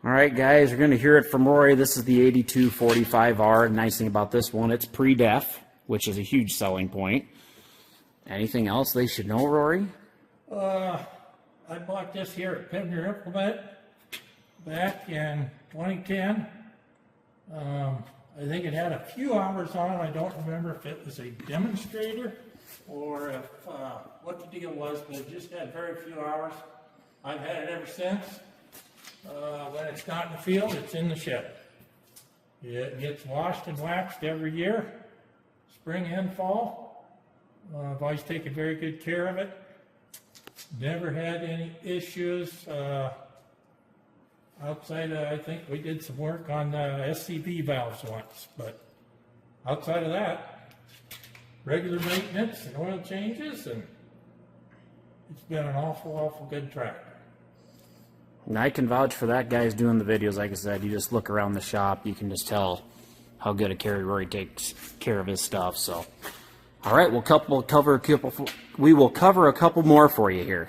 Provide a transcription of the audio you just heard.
All right, guys, we're going to hear it from Rory. This is the 8245R. Nice thing about this one, it's pre-def, which is a huge selling point. Anything else they should know, Rory? I bought this here at Fender Implement back in 2010. I think it had a few hours on it. I don't remember if it was a demonstrator or if what the deal was, but it just had very few hours. I've had it ever since. When it's not in the field, it's in the shed. It gets washed and waxed every year, spring and fall. I've always taken very good care of it. Never had any issues. Outside of, I think we did some work on SCV valves once, but outside of that, regular maintenance and oil changes, and it's been an awful good tractor. And I can vouch for that, guys doing the videos. Like I said, you just look around the shop, you can just tell how good a care Rory takes care of his stuff. So, all right, we will cover a couple more for you here.